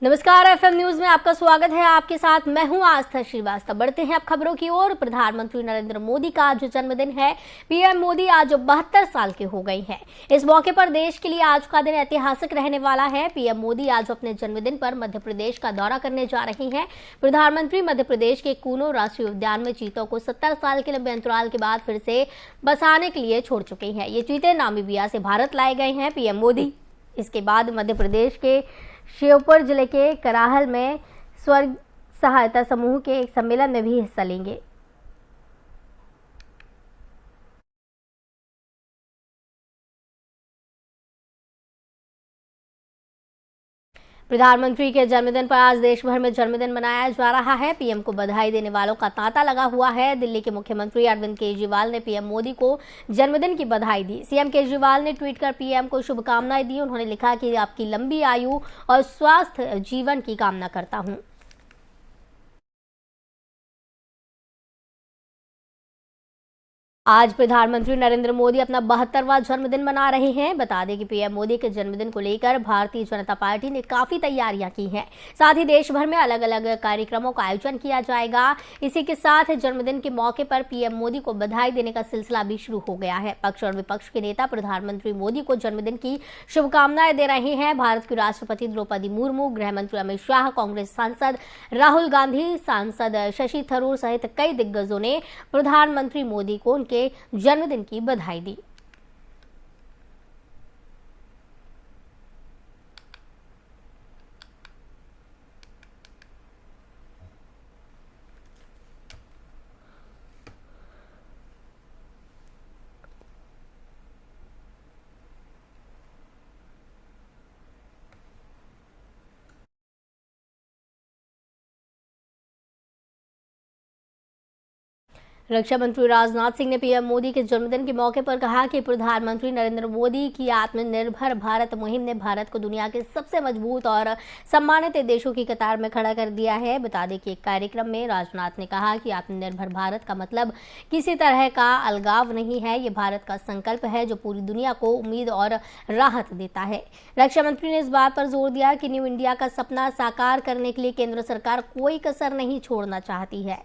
नमस्कार, FM news में आपका स्वागत है। आपके साथ मैं हूं आस्था श्रीवास्तव। बढ़ते हैं अब खबरों की ओर। प्रधानमंत्री नरेंद्र मोदी का आज जन्मदिन है। पीएम मोदी आज 72 साल के हो गए हैं। इस मौके पर देश के लिए आज का दिन ऐतिहासिक रहने वाला है। पीएम मोदी आज अपने जन्मदिन पर मध्य प्रदेश का दौरा करने जा रहे हैं। प्रधानमंत्री मध्य प्रदेश के कूनो राष्ट्रीय उद्यान में चीतों को 70 साल के लंबे अंतराल के बाद फिर से बसाने के लिए छोड़ चुके हैं। ये चीते नामीबिया से भारत लाए गए हैं। पीएम मोदी इसके बाद मध्य प्रदेश के श्योपुर जिले के कराहल में स्वर्ग सहायता समूह के एक सम्मेलन में भी हिस्सा लेंगे। प्रधानमंत्री के जन्मदिन पर आज देश भर में जन्मदिन मनाया जा रहा है। पीएम को बधाई देने वालों का तांता लगा हुआ है। दिल्ली के मुख्यमंत्री अरविंद केजरीवाल ने पीएम मोदी को जन्मदिन की बधाई दी। सीएम केजरीवाल ने ट्वीट कर पीएम को शुभकामनाएं दी। उन्होंने लिखा कि आपकी लंबी आयु और स्वस्थ जीवन की कामना करता हूं। आज प्रधानमंत्री नरेंद्र मोदी अपना 72वां जन्मदिन मना रहे हैं। बता दें कि पीएम मोदी के जन्मदिन को लेकर भारतीय जनता पार्टी ने काफी तैयारियां की हैं। साथ ही देश भर में अलग अलग कार्यक्रमों का आयोजन किया जाएगा। इसी के साथ जन्मदिन के मौके पर पीएम मोदी को बधाई देने का सिलसिला भी शुरू हो गया है। पक्ष और विपक्ष के नेता प्रधानमंत्री मोदी को जन्मदिन की शुभकामनाएं दे रहे हैं। भारत की राष्ट्रपति द्रौपदी मुर्मू, गृह मंत्री अमित शाह, कांग्रेस सांसद राहुल गांधी, सांसद शशि थरूर सहित कई दिग्गजों ने प्रधानमंत्री मोदी को उनके जन्मदिन की बधाई दी। रक्षा मंत्री राजनाथ सिंह ने पीएम मोदी के जन्मदिन के मौके पर कहा कि प्रधानमंत्री नरेंद्र मोदी की आत्मनिर्भर भारत मुहिम ने भारत को दुनिया के सबसे मजबूत और सम्मानित देशों की कतार में खड़ा कर दिया है। बता दें कि एक कार्यक्रम में राजनाथ ने कहा कि आत्मनिर्भर भारत का मतलब किसी तरह का अलगाव नहीं है। ये भारत का संकल्प है जो पूरी दुनिया को उम्मीद और राहत देता है। रक्षा मंत्री ने इस बात पर जोर दिया कि न्यू इंडिया का सपना साकार करने के लिए केंद्र सरकार कोई कसर नहीं छोड़ना चाहती है।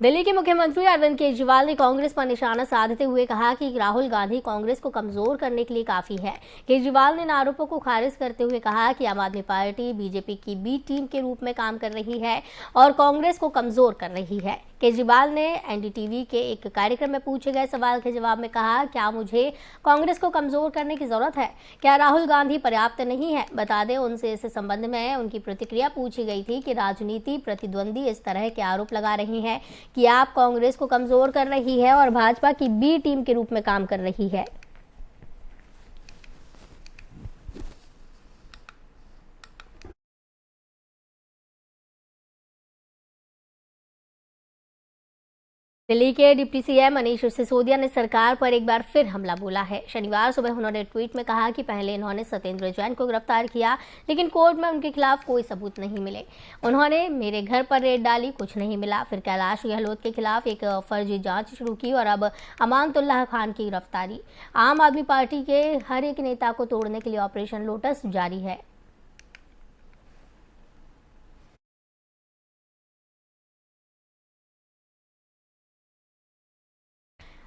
दिल्ली के मुख्यमंत्री अरविंद केजरीवाल ने कांग्रेस पर निशाना साधते हुए कहा कि राहुल गांधी कांग्रेस को कमजोर करने के लिए काफी है। केजरीवाल ने इन आरोपों को खारिज करते हुए कहा कि आम आदमी पार्टी बीजेपी की बी टीम के रूप में काम कर रही है और कांग्रेस को कमजोर कर रही है। केजरीवाल ने एनडीटीवी के एक कार्यक्रम में पूछे गए सवाल के जवाब में कहा, क्या मुझे कांग्रेस को कमजोर करने की जरूरत है? क्या राहुल गांधी पर्याप्त नहीं है? बता दें, उनसे इस संबंध में उनकी प्रतिक्रिया पूछी गई थी कि राजनीति प्रतिद्वंदी इस तरह के आरोप लगा रहे हैं कि आप कांग्रेस को कमजोर कर रही है और भाजपा की बी टीम के रूप में काम कर रही है। दिल्ली के डिप्टी सीएम मनीष सिसोदिया ने सरकार पर एक बार फिर हमला बोला है। शनिवार सुबह उन्होंने ट्वीट में कहा कि पहले इन्होंने सत्येंद्र जैन को गिरफ्तार किया, लेकिन कोर्ट में उनके खिलाफ कोई सबूत नहीं मिले। उन्होंने मेरे घर पर रेड डाली, कुछ नहीं मिला। फिर कैलाश गहलोत के खिलाफ एक फर्जी जांच शुरू की और अब अमानतुल्लाह खान की गिरफ्तारी। आम आदमी पार्टी के हर एक नेता को तोड़ने के लिए ऑपरेशन लोटस जारी है।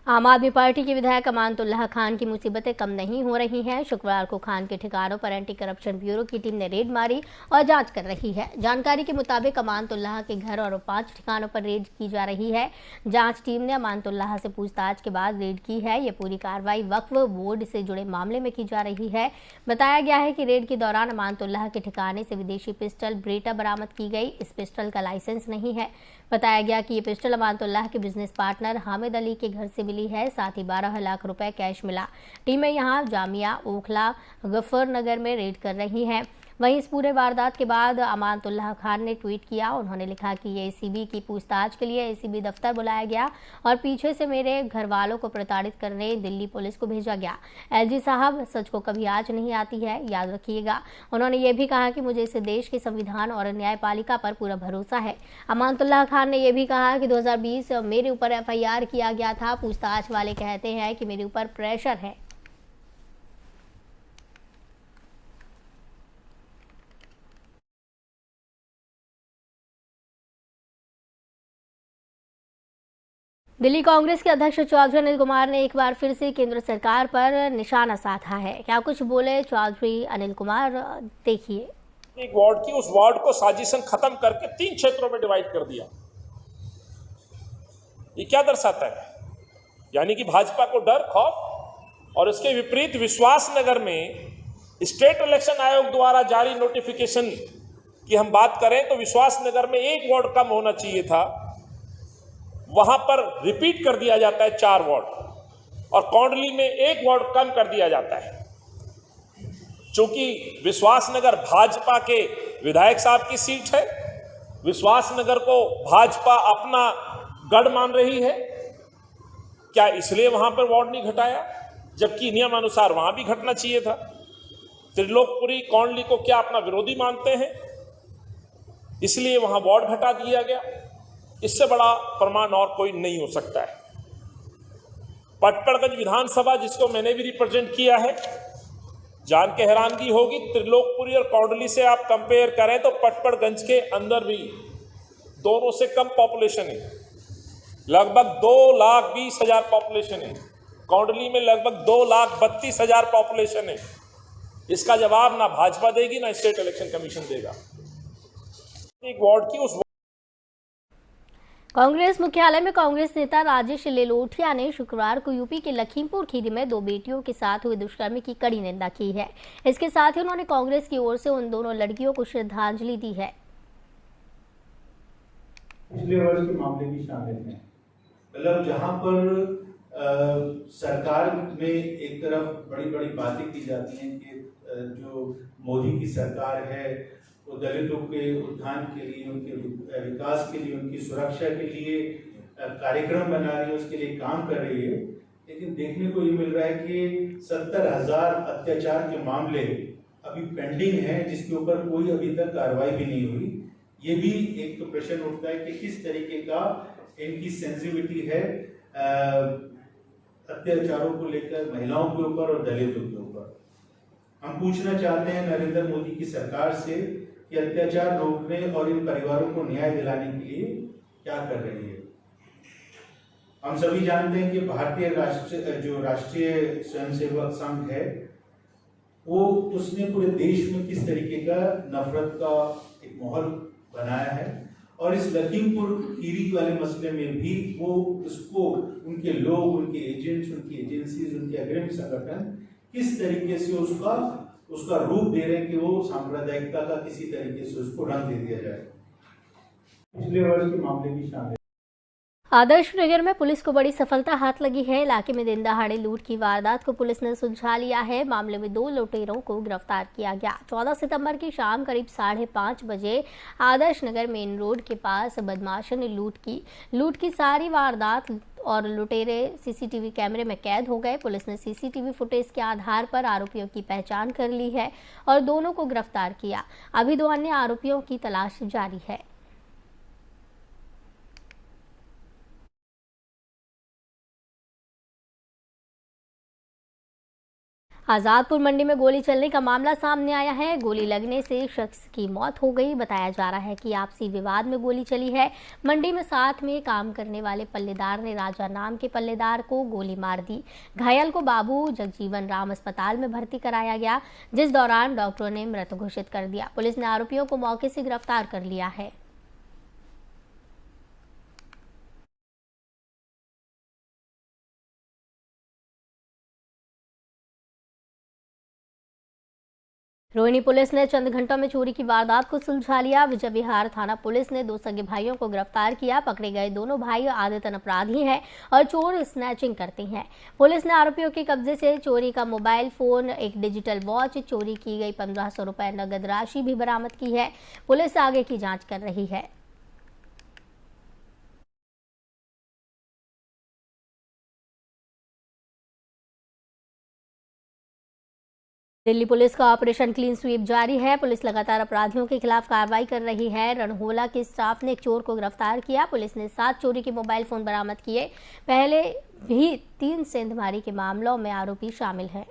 आम आदमी पार्टी के विधायक अमानतुल्लाह खान की मुसीबतें कम नहीं हो रही हैं। शुक्रवार को खान के ठिकानों पर एंटी करप्शन ब्यूरो की टीम ने रेड मारी और जांच कर रही है। जानकारी के मुताबिक अमानतुल्लाह के घर और 5 ठिकानों पर रेड की जा रही है। जांच टीम ने अमानतुल्लाह से पूछताछ के बाद रेड की है। ये पूरी कार्रवाई वक्फ बोर्ड से जुड़े मामले में की जा रही है। बताया गया है कि रेड के दौरान अमानतुल्लाह के ठिकाने से विदेशी पिस्टल ब्रेटा बरामद की गई। इस पिस्टल का लाइसेंस नहीं है। बताया गया कि ये पिस्टल अमानतुल्लाह के बिजनेस पार्टनर हामिद अली के घर से मिली है। साथ ही 12 लाख रुपए कैश मिला। टीमें यहां जामिया, ओखला, गफर नगर में रेड कर रही हैं। वहीं इस पूरे वारदात के बाद अमानतुल्लाह खान ने ट्वीट किया। उन्होंने लिखा कि एसीबी की पूछताछ के लिए एसीबी दफ्तर बुलाया गया और पीछे से मेरे घर वालों को प्रताड़ित करने दिल्ली पुलिस को भेजा गया। एलजी साहब, सच को कभी आज नहीं आती है, याद रखिएगा। उन्होंने ये भी कहा कि मुझे इस देश के संविधान और न्यायपालिका पर पूरा भरोसा है। अमानतुल्लाह खान ने यह भी कहा कि 2020 मेरे ऊपर एफआईआर किया गया था। पूछताछ वाले कहते हैं कि मेरे ऊपर प्रेशर है। दिल्ली कांग्रेस के अध्यक्ष चौधरी अनिल कुमार ने एक बार फिर से केंद्र सरकार पर निशाना साधा है। क्या कुछ बोले चौधरी अनिल कुमार, देखिए। एक वार्ड की, उस वार्ड को साजिशन खत्म करके 3 क्षेत्रों में डिवाइड कर दिया। ये क्या दर्शाता है? यानी कि भाजपा को डर, खौफ, और इसके विपरीत विश्वासनगर में स्टेट इलेक्शन आयोग द्वारा जारी नोटिफिकेशन की हम बात करें तो विश्वासनगर में 1 वार्ड कम होना चाहिए था, वहां पर रिपीट कर दिया जाता है 4 वार्ड, और कौंडली में 1 वार्ड कम कर दिया जाता है। चूंकि विश्वासनगर भाजपा के विधायक साहब की सीट है, विश्वासनगर को भाजपा अपना गढ़ मान रही है, क्या इसलिए वहां पर वार्ड नहीं घटाया, जबकि नियमानुसार वहां भी घटना चाहिए था? त्रिलोकपुरी, कौंडली को क्या अपना विरोधी मानते हैं, इसलिए वहां वार्ड घटा दिया गया? इससे बड़ा प्रमाण और कोई नहीं हो सकता है। पटपड़गंज विधानसभा, जिसको मैंने भी रिप्रेजेंट किया है, जान के हैरानगी होगी, त्रिलोकपुरी और कौंडली से आप कंपेयर करें तो पटपड़गंज के अंदर भी दोनों से कम पॉपुलेशन है, लगभग 2,20,000 पॉपुलेशन है। कौंडली में लगभग 2,32,000 पॉपुलेशन है। इसका जवाब ना भाजपा देगी ना स्टेट इलेक्शन कमीशन देगा। एक वार्ड की, उस कांग्रेस मुख्यालय में कांग्रेस नेता राजेश लेलोठिया ने शुक्रवार को यूपी के लखीमपुर खीरी में 2 बेटियों के साथ हुए दुष्कर्म की कड़ी निंदा की है। इसके साथ ही उन्होंने कांग्रेस की ओर से उन दोनों लड़कियों को श्रद्धांजलि दी है। पिछले वर्ष के मामले भी शामिल हैं। मतलब जहां पर सरकार में एक तरफ बड़ी बड़ी बातें की जाती हैं कि जो मोदी की सरकार है वो दलितों के उत्थान के लिए, उनके विकास के लिए, उनकी सुरक्षा के लिए कार्यक्रम बना रही है, उसके लिए काम कर रही है, लेकिन देखने को ये मिल रहा है कि 70,000 अत्याचार के मामले अभी पेंडिंग हैं, जिसके ऊपर कोई अभी तक कार्रवाई भी नहीं हुई। ये भी एक तो प्रश्न उठता है कि किस तरीके का इनकी सेंसिटिविटी है अत्याचारों को लेकर, महिलाओं के ऊपर और दलितों के ऊपर। हम पूछना चाहते हैं नरेंद्र मोदी की सरकार से कि अत्याचार रोकने और इन परिवारों को न्याय दिलाने के लिए क्या कर रही है। हम सभी जानते हैं कि भारतीय राष्ट्रीय स्वयंसेवक संघ है, वो उसने पूरे देश में किस तरीके का नफरत का एक माहौल बनाया है, और इस लखीमपुर खीरी वाले मसले में भी वो उसको, उनके लोग, उनके एजेंट्स, उनकी एजेंसीज, उनके अग्रिम संगठन किस तरीके से उसका रूप दे रहे हैं कि वो सांप्रदायिकता का किसी तरीके से उसको रंग दे दिया जाए। पिछले वर्ष के मामले भी शामिल। आदर्श नगर में पुलिस को बड़ी सफलता हाथ लगी है। इलाके में दिन दहाड़े लूट की वारदात को पुलिस ने सुलझा लिया है। मामले में 2 लुटेरों को गिरफ्तार किया गया। 14 सितंबर की शाम करीब 5:30 बजे आदर्श नगर मेन रोड के पास बदमाशों ने लूट की सारी वारदात और लुटेरे सीसीटीवी कैमरे में कैद हो गए। पुलिस ने सीसीटीवी फुटेज के आधार पर आरोपियों की पहचान कर ली है और दोनों को गिरफ्तार किया। अभी 2 अन्य आरोपियों की तलाश जारी है। आजादपुर मंडी में गोली चलने का मामला सामने आया है। गोली लगने से शख्स की मौत हो गई। बताया जा रहा है कि आपसी विवाद में गोली चली है। मंडी में साथ में काम करने वाले पल्लेदार ने राजा नाम के पल्लेदार को गोली मार दी। घायल को बाबू जगजीवन राम अस्पताल में भर्ती कराया गया, जिस दौरान डॉक्टरों ने मृत घोषित कर दिया। पुलिस ने आरोपियों को मौके से गिरफ्तार कर लिया है। रोहिणी पुलिस ने चंद घंटों में चोरी की वारदात को सुलझा लिया। विजय विहार थाना पुलिस ने 2 सगे भाइयों को गिरफ्तार किया। पकड़े गए दोनों भाई आदतन अपराधी हैं और चोर स्नैचिंग करते हैं। पुलिस ने आरोपियों के कब्जे से चोरी का मोबाइल फोन, एक डिजिटल वॉच, चोरी की गई 1500 रुपए नगद राशि भी बरामद की है। पुलिस आगे की जाँच कर रही है। दिल्ली पुलिस का ऑपरेशन क्लीन स्वीप जारी है। पुलिस लगातार अपराधियों के खिलाफ कार्रवाई कर रही है। रणहोला के स्टाफ ने एक चोर को गिरफ्तार किया। पुलिस ने 7 चोरी के मोबाइल फोन बरामद किए। पहले भी 3 सेंधमारी के मामलों में आरोपी शामिल है।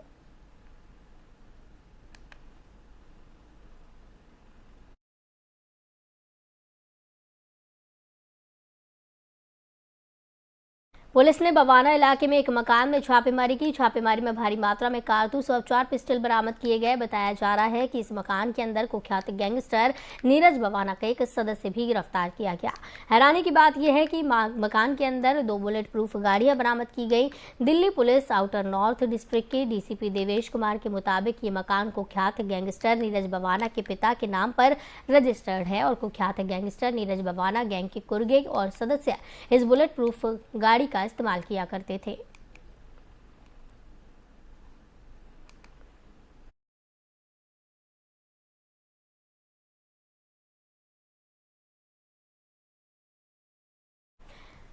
पुलिस ने बवाना इलाके में एक मकान में छापेमारी की। छापेमारी में भारी मात्रा में कारतूस और 4 पिस्टल बरामद किए गए। बताया जा रहा है कि इस मकान के अंदर कुख्यात गैंगस्टर नीरज बवाना का एक सदस्य भी गिरफ्तार किया गया। हैरानी की बात यह है कि मकान के अंदर 2 बुलेट प्रूफ गाड़ियां बरामद की गई। Delhi police outer north district के डीसीपी देवेश कुमार के मुताबिक ये मकान कुख्यात गैंगस्टर नीरज बवाना के पिता के नाम पर रजिस्टर्ड है और कुख्यात गैंगस्टर नीरज बवाना गैंग के कुर्गे और सदस्य इस बुलेट प्रूफ गाड़ी का इस्तेमाल किया करते थे।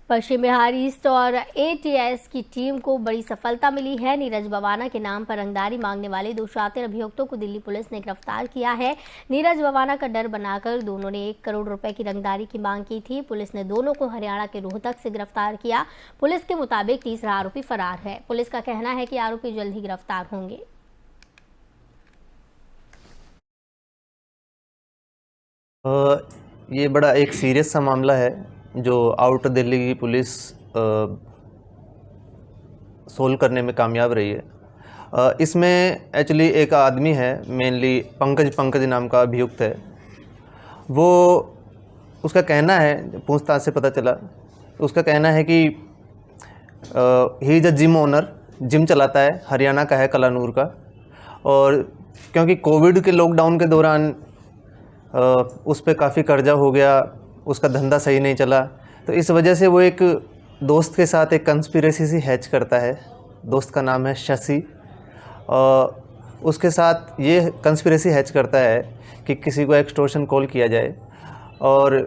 पश्चिम बिहार ईस्ट और एटीएस की टीम को बड़ी सफलता मिली है। नीरज बवाना के नाम पर रंगदारी मांगने वाले 2 शातिर अभियुक्तों को दिल्ली पुलिस ने गिरफ्तार किया है। नीरज बवाना का डर बनाकर दोनों ने 1 करोड़ रुपए की रंगदारी की मांग की थी। पुलिस ने दोनों को हरियाणा के रोहतक से गिरफ्तार किया। पुलिस के मुताबिक तीसरा आरोपी फरार है। पुलिस का कहना है कि आरोपी जल्द ही गिरफ्तार होंगे। ये बड़ा एक सीरियस सा मामला है जो आउटर दिल्ली की पुलिस सोल्व करने में कामयाब रही है। इसमें एक्चुअली एक आदमी है, मेनली पंकज नाम का अभियुक्त है। वो उसका कहना है, पूछताछ से पता चला, उसका कहना है कि he is a gym owner, gym चलाता है, हरियाणा का है, कलानूर का। और क्योंकि कोविड के लॉकडाउन के दौरान उस पर काफ़ी कर्जा हो गया, उसका धंधा सही नहीं चला, तो इस वजह से वो एक दोस्त के साथ एक कंस्पिरेसी सी हैच करता है। दोस्त का नाम है शशि। उसके साथ ये कंस्पिरेसी हैच करता है कि किसी को एक्सटॉर्शन कॉल किया जाए, और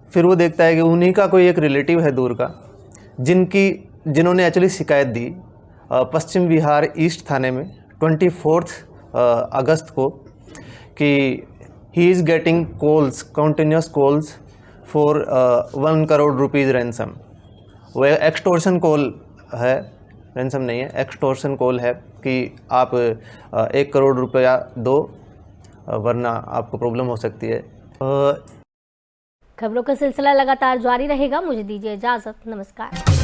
फिर वो देखता है कि उन्हीं का कोई एक रिलेटिव है दूर का, जिन्होंने एक्चुअली शिकायत दी पश्चिम बिहार ईस्ट थाने में 24 अगस्त को कि he is getting calls, continuous calls for 1 crore rupees ransom. वो एक्सटॉर्शन कॉल है, रैंसम नहीं है, एक्सटॉर्शन कॉल है कि आप 1 करोड़ रुपया दो वरना आपको प्रॉब्लम हो सकती है। खबरों का सिलसिला लगातार जारी रहेगा। मुझे दीजिए इजाजत। नमस्कार।